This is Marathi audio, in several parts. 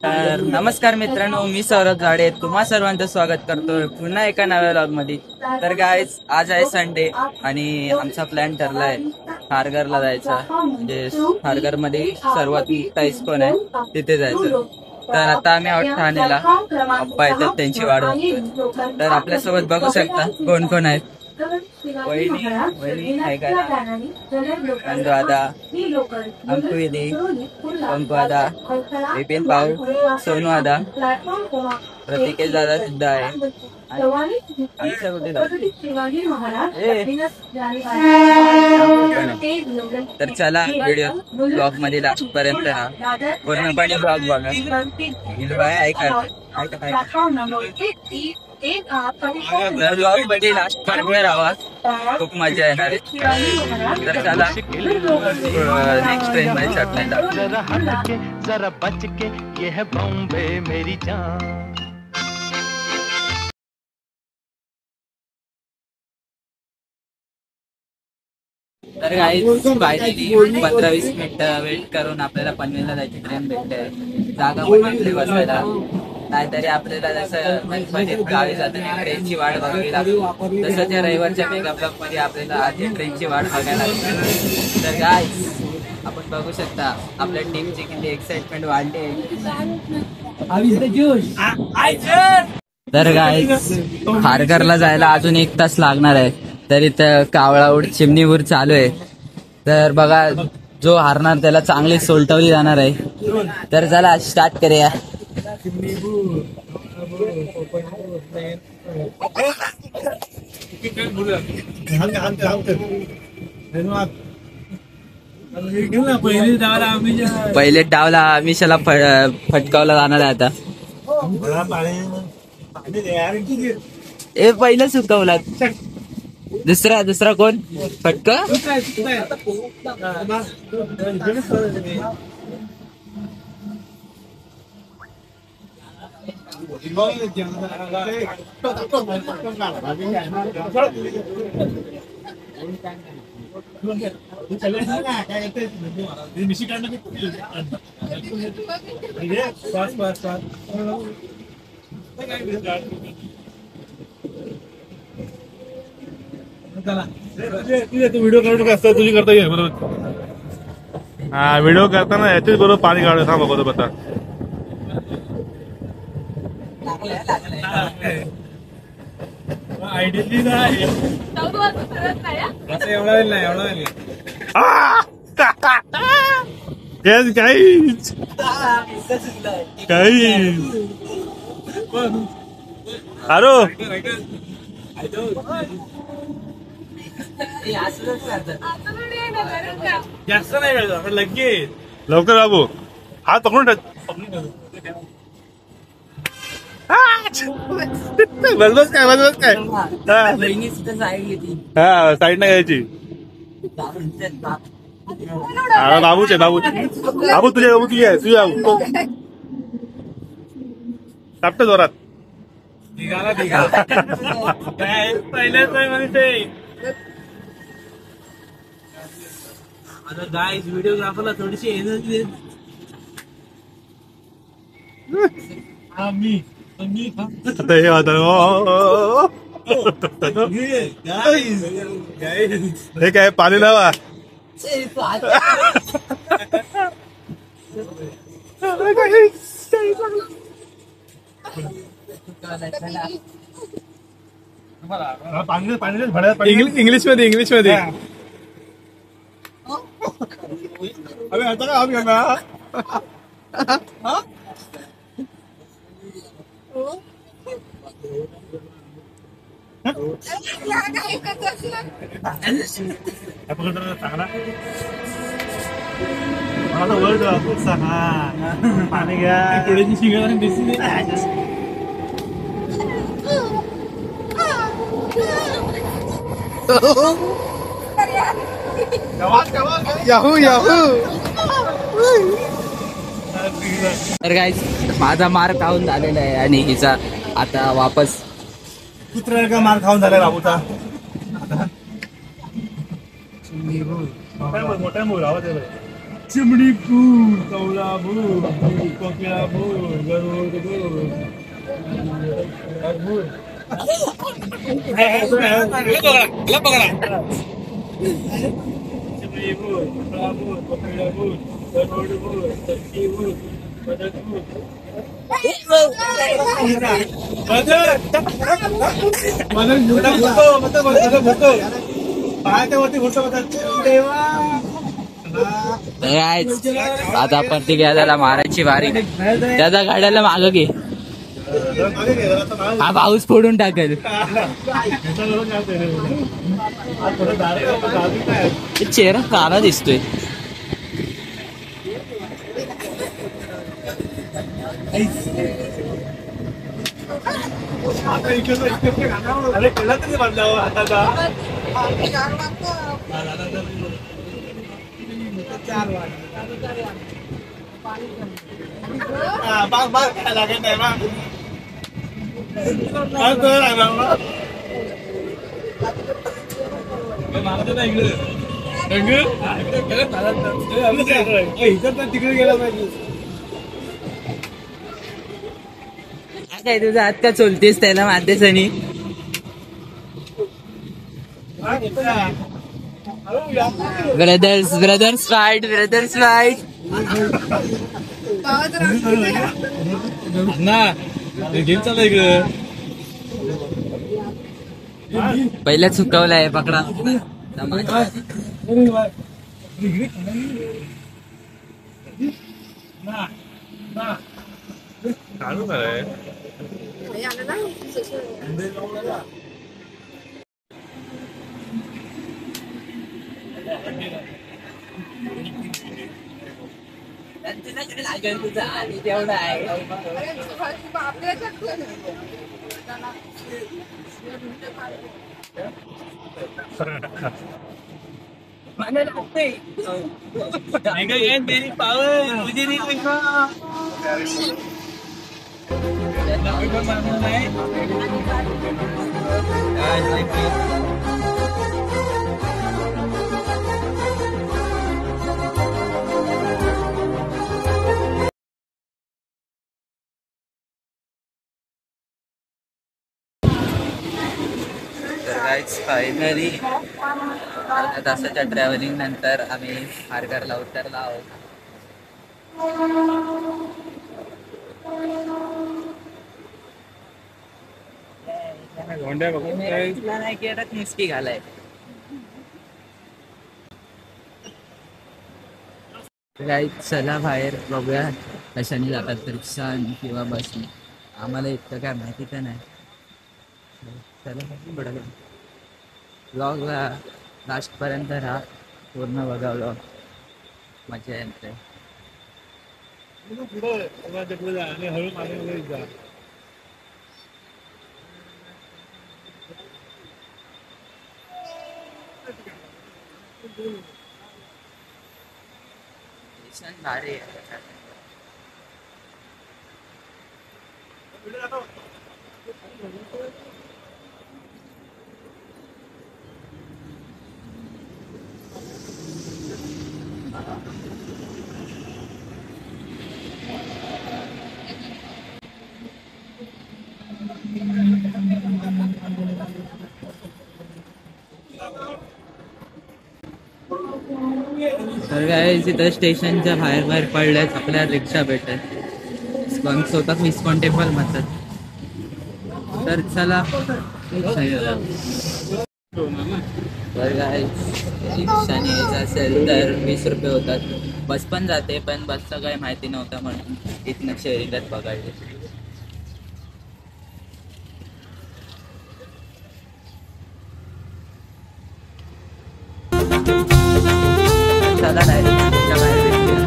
तर नमस्कार मित्रांनो, मी सौरभ झाडे तुम्हा सर्वांचं स्वागत करतोय पुन्हा एका नव्या व्लॉग मध्ये. तर गाईज आज आहे संडे आणि आमचा प्लॅन ठरलाय खारघरला जायचा. म्हणजे खारघर मध्ये सर्वात मोठा इस्कॉन आहे तिथे जायचं. तर आता आम्ही आहोत ठाण्याला. पप्पा येतात त्यांची वाट बघतोय. तर आपल्यासोबत बघू शकता कोण कोण आहेत. वहिनी आहे का, दादा, अंकु दीदी, पंकु दादा, विपिन भाऊ, सोनू दादा, प्रतीकेश दादा सुद्धा आहे. तर चला व्हिडिओ ब्लॉग मध्ये लास्ट पर्यंत पूर्णपणे ब्लॉग बघा. ऐका लास्ट पर्यंत राहा, खूप मजा येणार आहे. तर चला नेक्स्ट ट्रेन मध्ये चढण्याचा. जरा बच के ये है बॉम्बे मेरी जान. तर गाईज फायनली 15-20 मिनिटं वेट करून आपल्याला पनवेलला जायची ट्रेन भेटते. जागा पण भेटली बसायला. नाहीतरी आपल्याला जसं गणपतीत गावी जाताना ट्रेनची वाट बघावी लागते, तसं त्या रविवारच्या मेगा ब्लॉक मध्ये आपल्याला आधी ट्रेनची वाट बघायला लागते. तर गाईज आपण बघू शकता आपल्या टीमची किती एक्साइटमेंट वाढली. तर गाईज खारघरला जायला अजून 1 तास लागणार आहे. तर इथं कावळाऊड चिमणीवर चालू आहे. तर बघा जो हारणार त्याला चांगली सोलटवली जाणार आहे. तर चला स्टार्ट करूया. पहिले डावला आमिषाला फटकावला जाणार आहे आता. ए पहिलं सुकवला. दुसरा कोण फटका. तू व्हिडिओ काढू कसं तुझी करता ये बरोबर. हा व्हिडिओ करताना याच्याच बरोबर पाणी काढू थांबा बरोबर. आता आयडियली नाही एवढा वेळ नाही एवढा वेळ काही अरो जास्त नाही वेळ आपण लगेच लवकर बाबू हात पकडून बस काय हा साईड नाही घ्यायची. बाबूचे बाबू तुझे टापट जोरात पहिल्याच आता गाईज व्हिडिओग्राफरला थोडीशी एनर्जी आता हे हे काय पाणी लावा. इंग्लिश मध्ये अबे आता का आप करना मला वर्ड पाणी घ्या पुढे शिंगा दिसली. तर गाईज माझा मार खाऊन झालेला आहे आणि हिचा आता वापस कुत्र्याला मार खाऊन झालाय बाबूचा. मोठा मोठा आवाज चिमणी फूल कवळा फूल कोकिळा फूल गरुड फूल चिमणी फूल कवळा फूल कोकिळा फूल गरुड फूल टर्की फूल बदक फूल पायाच्या वरती घुसतो देवा. आता आपण ती त्याला मारायची वारी. त्याचा गाड्याला माग घे, हा पाऊस फोडून टाकेल. चेहरा काळा दिसतोय. अरे कळला तरी बांधला हाताचा. बाग बाग लागत नाही मग तिकडे गेला पाहिजे. काय तुझा हात का चोलतेस त्याला मारतेसनी. Brothers fight. ना गेम चालू इकडं. पहिला चुकवलाय पकडा. काढू काय तुझा आणि तेवढा आहे. मेरी पावर मुझे नहीं फायनली अर्ध्या तासाच्या ट्रॅव्हलिंग नंतर आम्ही खारघरला उतरला आहोत. तुला नाही केलं मुस्की घालाय. चला बाहेर बघूया कशाने जातात, रिक्षा किंवा बसने. आम्हाला इतकं काय माहिती तर नाही. चला ब्लॉगला लास्टपर्यंत राहा, पूर्ण बघा ब्लॉग, मजा येते. आणि हळू मागे जा. भारी आहे. तर काय तिथं स्टेशनच्या बाहेर पडल्यास आपल्याला रिक्षा भेटेल. स्वतः इस्कॉन टेम्पल म्हणतात. तर चला तर काय रिक्षाने यायचं असेल तर 20 रुपये होतात. बस पण जाते, पण बसचं काही माहिती नव्हतं म्हणून इथनं शहरीगत बघायचे. चला डायरेक्ट बाहेर भेटूया.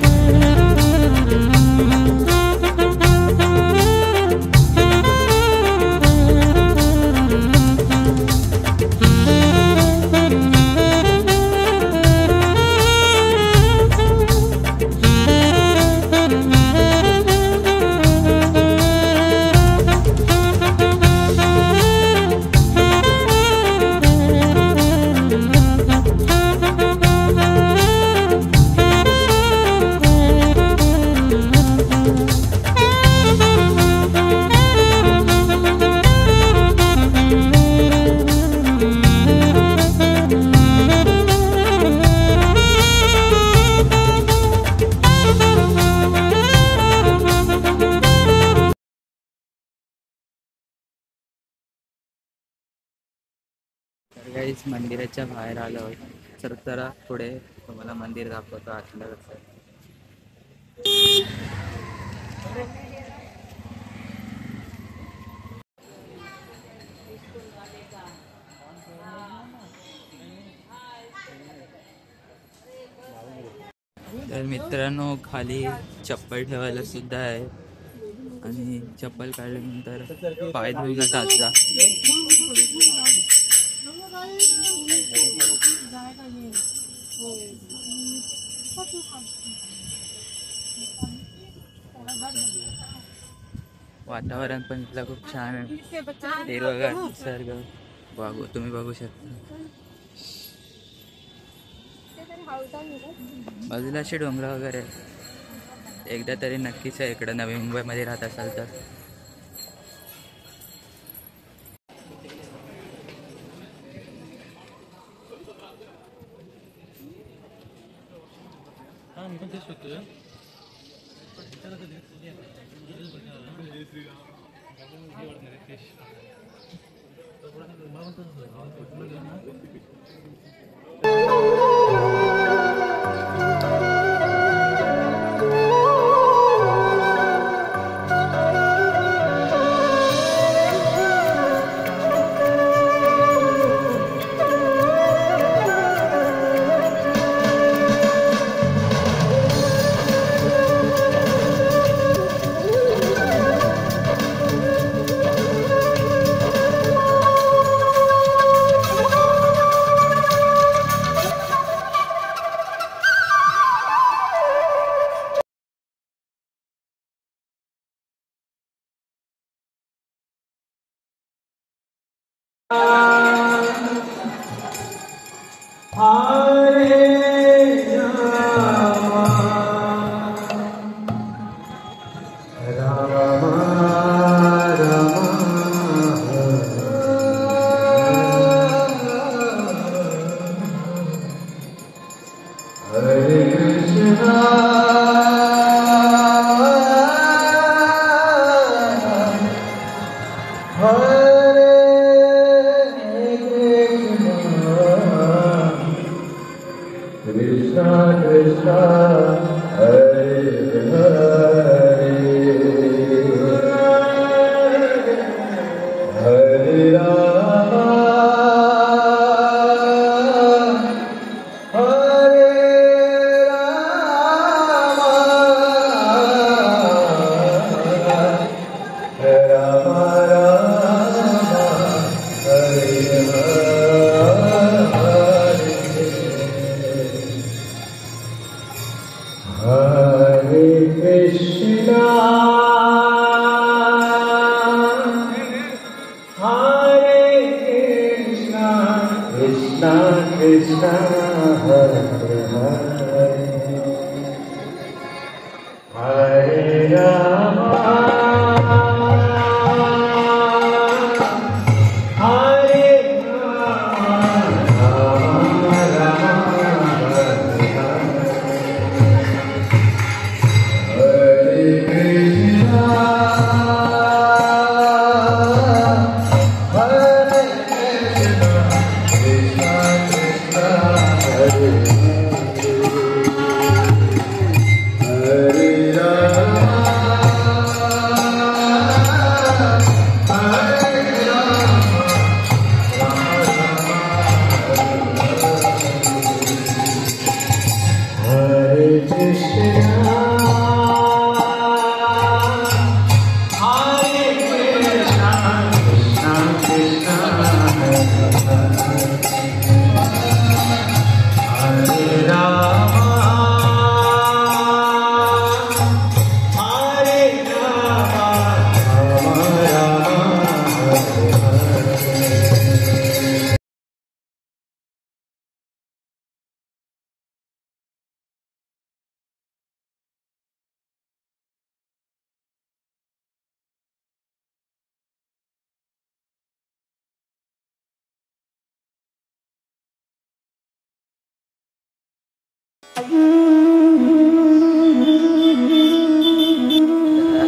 गाईज मंदिराच्या बाहेर आलो तर जरा पुढे तुम्हाला मंदिर दाखवतो आतलं कसं आहे. तर मित्रांनो खाली चप्पल ठेवायला सुद्धा आहे आणि चप्पल काढल्यानंतर पाय धुवून टाकता. वातावरण पण इथलं खूप छान आहे. हिरवगार निसर्ग तुम्ही बघू शकता. बाजूला असे डोंगर वगैरे. एकदा तरी नक्कीच आहे इकडं नवी मुंबईमध्ये राहत असाल तर.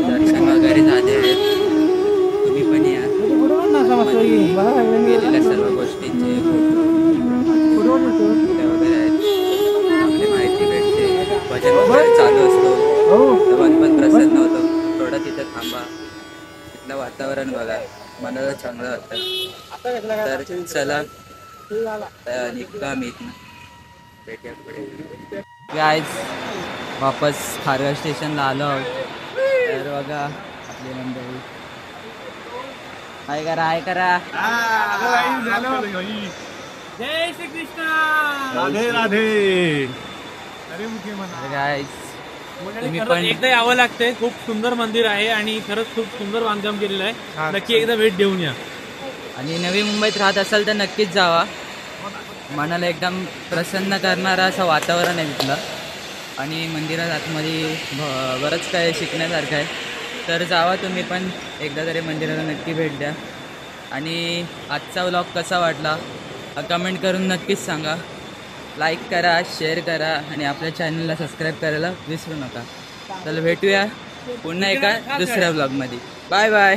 दर्शन वगैरे झाले. तुम्ही पण या. गेलेल्या सर्व गोष्टींचे फोटो भजन वगैरे चालू असतो तर मन पण प्रसन्न होतो. थोडं तिथं थांबा, तिथलं वातावरण बघा, मनाला चांगलं वाटतं. तर चला निघतो मी इथनं, भेटूया पुढे. गाईज वापस खारघर स्टेशनला आलो आहोत. तर बघा आपली मंडळी, हाय करा, हाय करा. जय श्री कृष्ण, राधे राधे. गाईज तुम्ही खरंच पण एकदा यावं लागतंय. खूप सुंदर मंदिर आहे आणि खरंच खूप सुंदर बांधकाम केलेलं आहे. नक्की एकदा भेट देऊन या. आणि नवी मुंबईत राहत असाल तर नक्कीच जावा. मनाला एकदम प्रसन्न करणारं असं वातावरण आहे तिथलं. आणि मंदिरात आतमध्ये बरंच काय शिकण्यासारखं आहे. तर जावा तुम्ही पण एकदा तरी मंदिराला नक्की भेट द्या. आणि आजचा व्लॉग कसा वाटला कमेंट करून नक्कीच सांगा. लाईक करा, शेअर करा आणि आपल्या चॅनलला सबस्क्राईब करायला विसरू नका. चला भेटूया पुन्हा एका दुसऱ्या व्लॉगमध्ये. Bye bye.